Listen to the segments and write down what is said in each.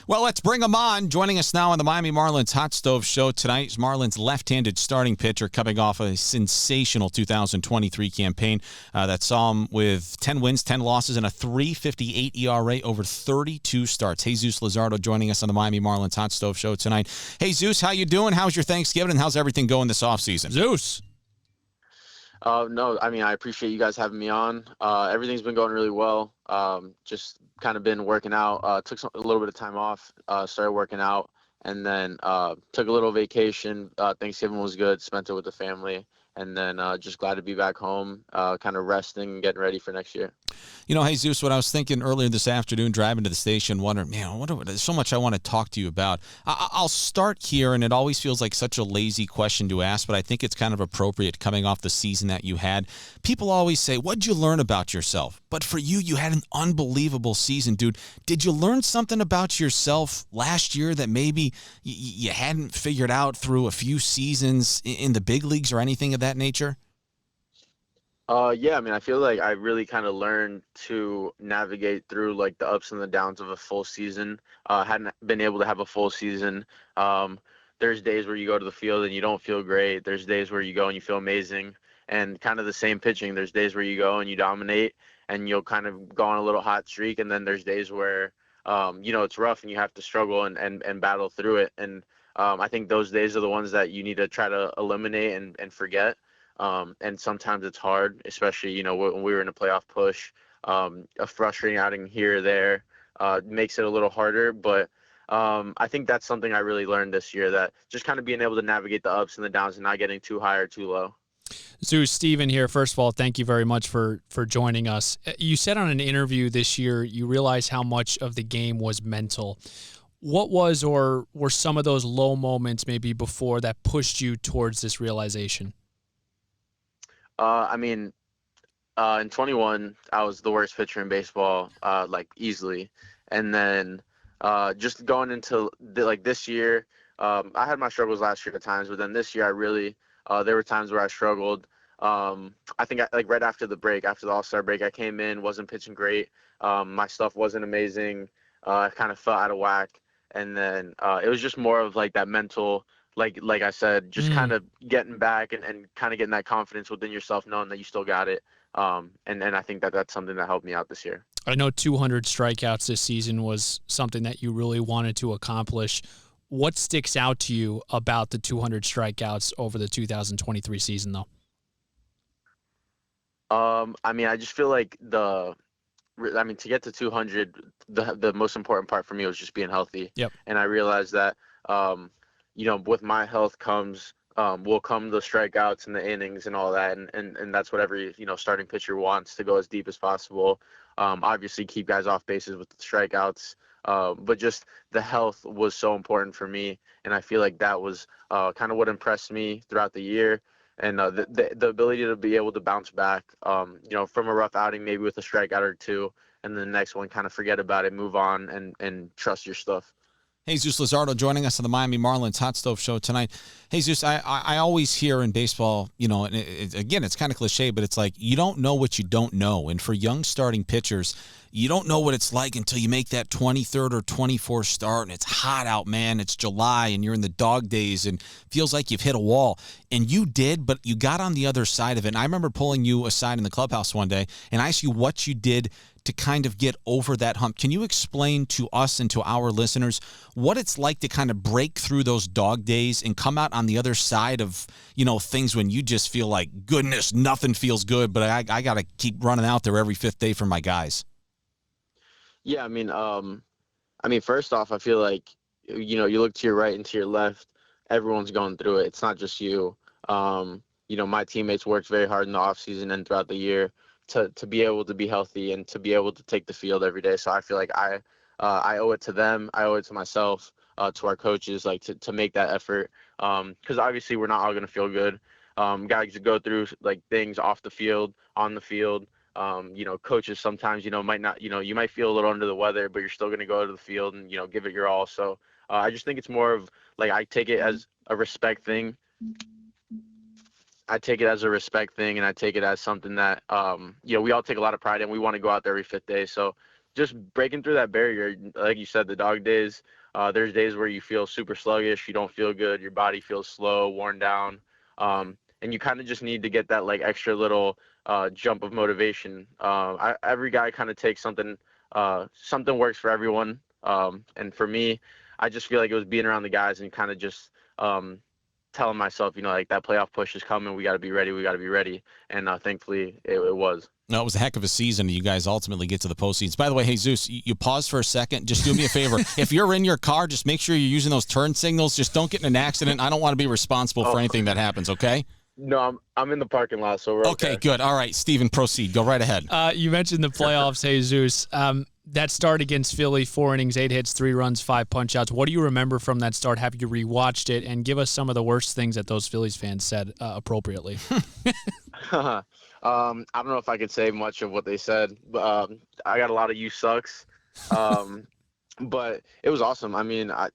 Well, let's bring him on. Joining us now on the Miami Marlins Hot Stove Show tonight is Marlins left-handed starting pitcher coming off a sensational 2023 campaign that saw him with 10 wins, 10 losses, and a 3.58 ERA over 32 starts. Jesús Luzardo joining us on the Miami Marlins Hot Stove Show tonight. Hey, Zeus, how you doing? How's your Thanksgiving, and how's everything going this offseason? Zeus. No, I mean, I appreciate you guys having me on. Everything's been going really well. Just kind of been working out. Took a little bit of time off, started working out, and then took a little vacation. Thanksgiving was good, spent it with the family, and then just glad to be back home, kind of resting and getting ready for next year. You know, Jesus, what I was thinking earlier this afternoon, driving to the station, wondering, man, there's so much I want to talk to you about. I'll start here, and it always feels like such a lazy question to ask, but I think it's kind of appropriate coming off the season that you had. People always say, what'd you learn about yourself? But for you, you had an unbelievable season, dude. Did you learn something about yourself last year that maybe you hadn't figured out through a few seasons in the big leagues or anything of that nature? Yeah, I mean, I feel like I really kind of learned to navigate through like the ups and the downs of a full season. Hadn't been able to have a full season. There's days where you go to the field and you don't feel great. There's days where you go and you feel amazing, and kind of the same pitching. There's days where you go and you dominate and you'll kind of go on a little hot streak. And then there's days where, it's rough and you have to struggle and battle through it. And I think those days are the ones that you need to try to eliminate and forget. And sometimes it's hard, especially, when we were in a playoff push. A frustrating outing here or there makes it a little harder. But I think that's something I really learned this year, that just kind of being able to navigate the ups and the downs and not getting too high or too low. Zeus, Steven here. First of all, thank you very much for joining us. You said on an interview this year you realized how much of the game was mental. What was or were some of those low moments maybe before that pushed you towards this realization? In 21, I was the worst pitcher in baseball, easily. And then just going into this year, I had my struggles last year at times, but then this year I really, there were times where I struggled. I think right after the break, after the All-Star break, I came in, wasn't pitching great. My stuff wasn't amazing. I kind of felt out of whack. And then it was just more of like that mental, like I said, just kind of getting back and kind of getting that confidence within yourself, knowing that you still got it. And I think that's something that helped me out this year. I know 200 strikeouts this season was something that you really wanted to accomplish. What sticks out to you about the 200 strikeouts over the 2023 season, though? I just feel like to get to 200, the most important part for me was just being healthy. Yep. And I realized that, with my health will come the strikeouts and the innings and all that. And that's what every, starting pitcher wants, to go as deep as possible. Obviously keep guys off bases with the strikeouts. But just the health was so important for me. And I feel like that was kind of what impressed me throughout the year. And the ability to be able to bounce back, from a rough outing, maybe with a strikeout or two, and then the next one, kind of forget about it, move on, and trust your stuff. Jesús Luzardo joining us on the Miami Marlins Hot Stove Show tonight. Jesus, I always hear in baseball, and again, it's kind of cliche, but it's like you don't know what you don't know. And for young starting pitchers, you don't know what it's like until you make that 23rd or 24th start, and it's hot out, man. It's July, and you're in the dog days, and feels like you've hit a wall. And you did, but you got on the other side of it. And I remember pulling you aside in the clubhouse one day and I asked you what you did to kind of get over that hump. Can you explain to us and to our listeners what it's like to kind of break through those dog days and come out on the other side of, things when you just feel like, goodness, nothing feels good, but I got to keep running out there every fifth day for my guys? Yeah, first off, I feel like, you look to your right and to your left, everyone's going through it. It's not just you. My teammates worked very hard in the off season and throughout the year to be able to be healthy and to be able to take the field every day. So I feel like I owe it to them. I owe it to myself, to our coaches, to make that effort. Because obviously we're not all going to feel good. Guys go through things off the field, on the field. Coaches sometimes, might not, you might feel a little under the weather, but you're still going to go to the field and, give it your all. So I just think it's more of I take it as a respect thing. And I take it as something that, we all take a lot of pride in. We want to go out there every fifth day. So just breaking through that barrier. Like you said, the dog days, there's days where you feel super sluggish, you don't feel good, your body feels slow, worn down. And you kind of just need to get that like extra little jump of motivation. Every guy kind of takes something, something works for everyone. And for me, I just feel like it was being around the guys and kind of just telling myself, like that playoff push is coming. We got to be ready. We got to be ready. And thankfully it was. No, it was a heck of a season. You guys ultimately get to the postseasons. By the way, Jesus, you pause for a second. Just do me a favor. If you're in your car, just make sure you're using those turn signals. Just don't get in an accident. I don't want to be responsible for anything that happens, okay? No, I'm in the parking lot, so we're okay. Okay, good. All right, Steven, proceed. Go right ahead. You mentioned the playoffs, Jesus. That start against Philly, 4 innings, 8 hits, 3 runs, 5 punch-outs. What do you remember from that start? Have you rewatched it? And give us some of the worst things that those Phillies fans said appropriately. I don't know if I could say much of what they said, but I got a lot of "you sucks," but it was awesome. I mean, I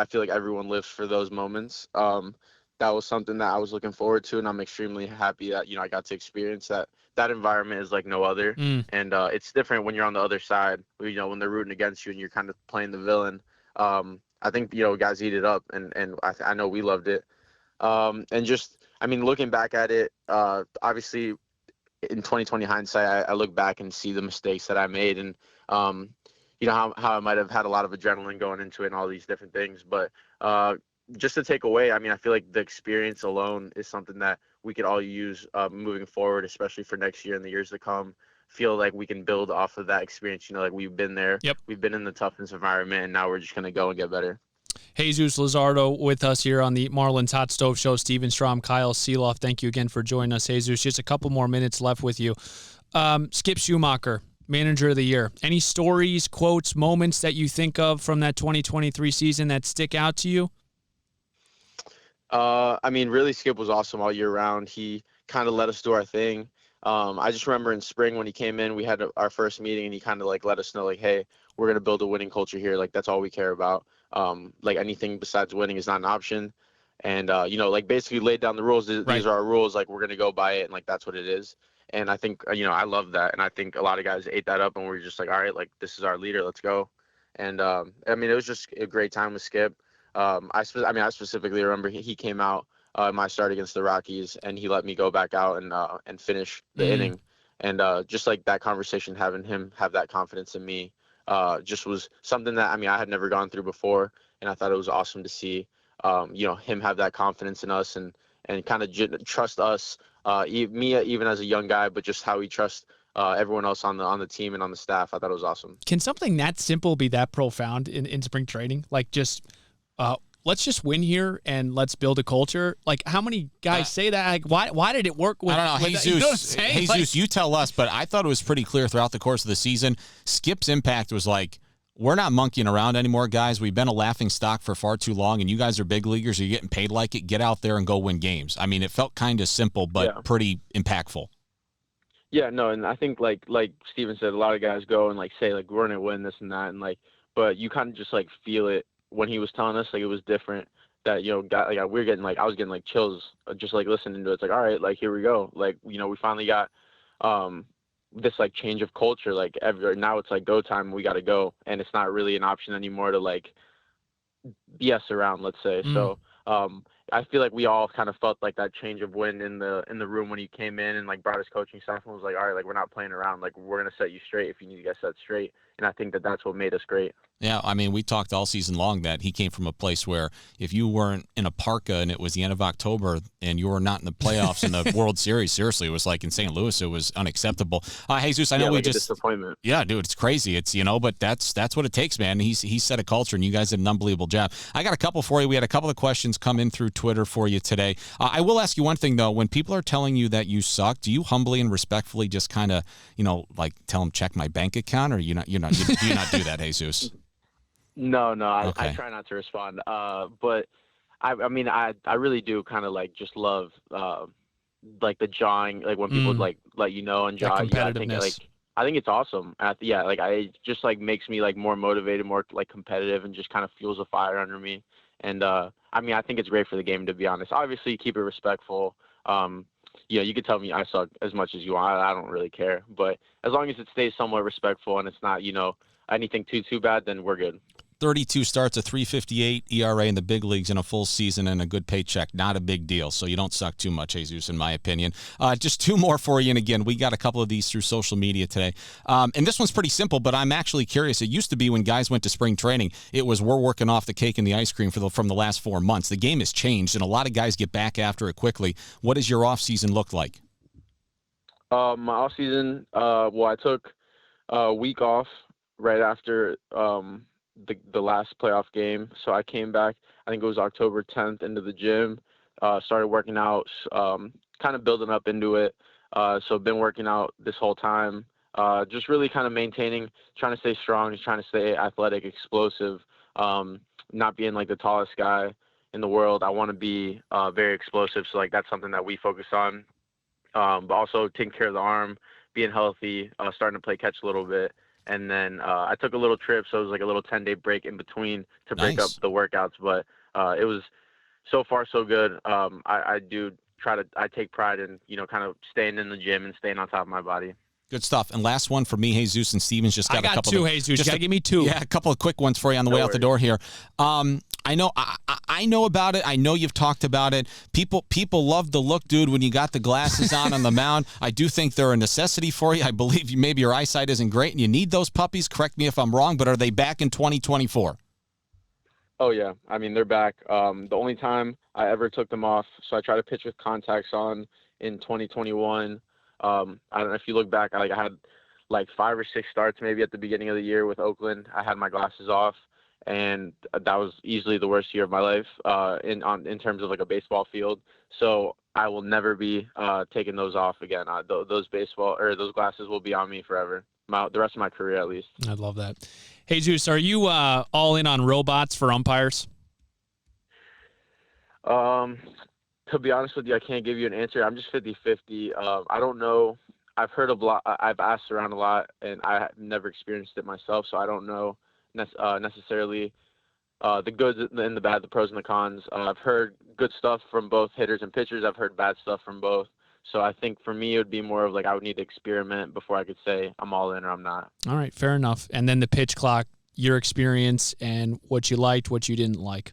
feel like everyone lives for those moments. That was something that I was looking forward to, and I'm extremely happy that I got to experience that. That environment is like no other, and it's different when you're on the other side. When they're rooting against you and you're kind of playing the villain. I think guys eat it up, and I know we loved it. And just, I mean, looking back at it, obviously in 2020 hindsight, I look back and see the mistakes that I made, and how I might have had a lot of adrenaline going into it and all these different things. But just to take away, I mean, I feel like the experience alone is something that we could all use moving forward, especially for next year and the years to come. Feel like we can build off of that experience. Like we've been there, we've been in the toughest environment, and now we're just gonna go and get better. Jesús Luzardo with us here on the Marlins Hot Stove Show. Steven Strom, Kyle Sielaff, thank you again for joining us, Jesus. Just a couple more minutes left with you. Skip Schumacher, Manager of the Year. Any stories, quotes, moments that you think of from that 2023 season that stick out to you? I mean, really, Skip was awesome all year round. He kind of let us do our thing. I just remember in spring when he came in, we had our first meeting, and he kind of like let us know, like, hey, we're going to build a winning culture here. Like, that's all we care about. Like anything besides winning is not an option. And, like basically laid down the rules. These are our rules. Like, we're going to go by it. And like, that's what it is. And I think, I love that. And I think a lot of guys ate that up, and we're just like, all right, like, this is our leader. Let's go. And, I mean, it was just a great time with Skip. I specifically remember he came out my start against the Rockies, and he let me go back out and finish the inning. And just like that conversation, having him have that confidence in me, just was something that, I mean, I had never gone through before. And I thought it was awesome to see, him have that confidence in us and kind of trust us, me even as a young guy, but just how he trusts everyone else on the team and on the staff. I thought it was awesome. Can something that simple be that profound in spring training? Like just let's just win here and let's build a culture. Like, how many guys say that? Like, why did it work with, I don't know, Jesus, you know what I'm saying? Jesus, you tell us, but I thought it was pretty clear throughout the course of the season. Skip's impact was like, we're not monkeying around anymore, guys. We've been a laughing stock for far too long, and you guys are big leaguers. You're getting paid like it. Get out there and go win games. I mean, it felt kind of simple, but pretty impactful. Yeah, no, and I think like Steven said, a lot of guys go and like say like we're gonna win this and that, and like, but you kind of just like feel it when he was telling us. Like, it was different. That we're getting like, I was getting like chills just like listening to it. It's like, all right, like here we go. Like, we finally got this like change of culture. Like now it's like go time. We got to go, and it's not really an option anymore to like BS around, let's say. So I feel like we all kind of felt like that change of wind in the room when he came in and like brought his coaching staff and was like, all right, like we're not playing around. Like, we're gonna set you straight if you need to get set straight. And I think that that's what made us great. Yeah, I mean, we talked all season long that he came from a place where if you weren't in a parka and it was the end of October and you were not in the playoffs in the World Series, seriously, it was like in St. Louis, it was unacceptable. Jesus, I know we like just a disappointment. Yeah, dude, it's crazy. It's but that's what it takes, man. He set a culture, and you guys did an unbelievable job. I got a couple for you. We had a couple of questions come in through Twitter for you today. I will ask you one thing though. When people are telling you that you suck, do you humbly and respectfully just kind of like tell them check my bank account, or do you not do that, Jesus? No, Okay. I try not to respond. But I mean, I really do kind of like just love like the jawing, like when people like let you know and jaw. Competitiveness. I think it's awesome. It just like makes me like more motivated, more like competitive, and just kind of fuels a fire under me. And I mean, I think it's great for the game, to be honest. Obviously, keep it respectful. you could tell me I suck as much as you want. I don't really care. But as long as it stays somewhat respectful and it's not, anything too bad, then we're good. 32 starts, a 3.58 ERA in the big leagues in a full season, and a good paycheck. Not a big deal, so you don't suck too much, Jesus, in my opinion. Just two more for you, and again, we got a couple of these through social media today. And this one's pretty simple, but I'm actually curious. It used to be when guys went to spring training, it was we're working off the cake and the ice cream from the last 4 months. The game has changed, and a lot of guys get back after it quickly. What does your offseason look like? My offseason, I took a week off right after the last playoff game. So I came back, I think it was October 10th, into the gym, started working out, kind of building up into it. So been working out this whole time, just really kind of maintaining, trying to stay strong, just trying to stay athletic, explosive, not being like the tallest guy in the world. I want to be very explosive. So like that's something that we focus on, but also taking care of the arm, being healthy, starting to play catch a little bit. And then I took a little trip, so it was like a little 10-day break in between to break up the workouts. But it was so far so good. I take pride in, kind of staying in the gym and staying on top of my body. Good stuff. And last one for me, Jesus and Stevens just got a couple. Two, Jesus. You got to give me two. Yeah, a couple of quick ones for you on the way out the door here. I know about it. I know you've talked about it. People love the look, dude, when you got the glasses on the mound. I do think they're a necessity for you. I believe maybe your eyesight isn't great and you need those puppies. Correct me if I'm wrong, but are they back in 2024? Oh, yeah. I mean, they're back. The only time I ever took them off, so I try to pitch with contacts on in 2021. I don't know if you look back, I had like 5 or 6 starts maybe at the beginning of the year with Oakland. I had my glasses off, and that was easily the worst year of my life in terms of like a baseball field. So I will never be taking those off again. Those glasses will be on me forever, the rest of my career at least. I love that. Hey, Zeus, are you all in on robots for umpires? To be honest with you, I can't give you an answer. I'm just 50-50. I don't know. I've heard a lot. I've asked around a lot, and I have never experienced it myself, so I don't know necessarily the goods and the bad, the pros and the cons. I've heard good stuff from both hitters and pitchers. I've heard bad stuff from both. So I think for me, it would be more of like I would need to experiment before I could say I'm all in or I'm not. All right, fair enough. And then the pitch clock, your experience and what you liked, what you didn't like.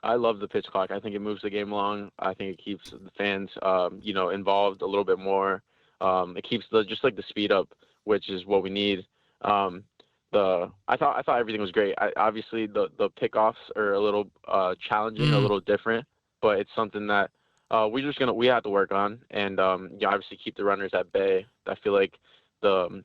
I love the pitch clock. I think it moves the game along. I think it keeps the fans, involved a little bit more. It keeps just the speed up, which is what we need. I thought everything was great. Obviously the pickoffs are a little challenging, a little different, but it's something that we have to work on, and obviously keep the runners at bay. I feel like the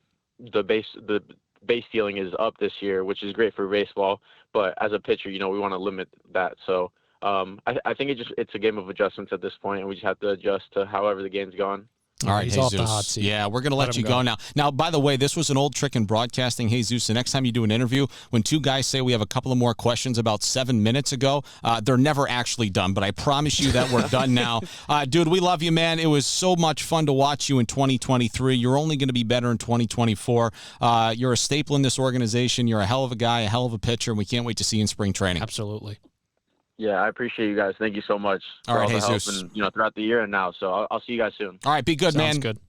base stealing is up this year, which is great for baseball. But as a pitcher, we want to limit that. So I think it's a game of adjustments at this point, and we just have to adjust to however the game's going. All right, he's off the hot seat. Yeah, we're going to let you go now. Now, by the way, this was an old trick in broadcasting, Jesus. The next time you do an interview, when two guys say we have a couple of more questions about 7 minutes ago, they're never actually done. But I promise you that we're done now. Dude, we love you, man. It was so much fun to watch you in 2023. You're only going to be better in 2024. You're a staple in this organization. You're a hell of a guy, a hell of a pitcher, and we can't wait to see you in spring training. Absolutely. Yeah, I appreciate you guys. Thank you so much. All right, Jesus. Jesus. And, throughout the year and now. So I'll see you guys soon. All right, be good, man. Sounds good.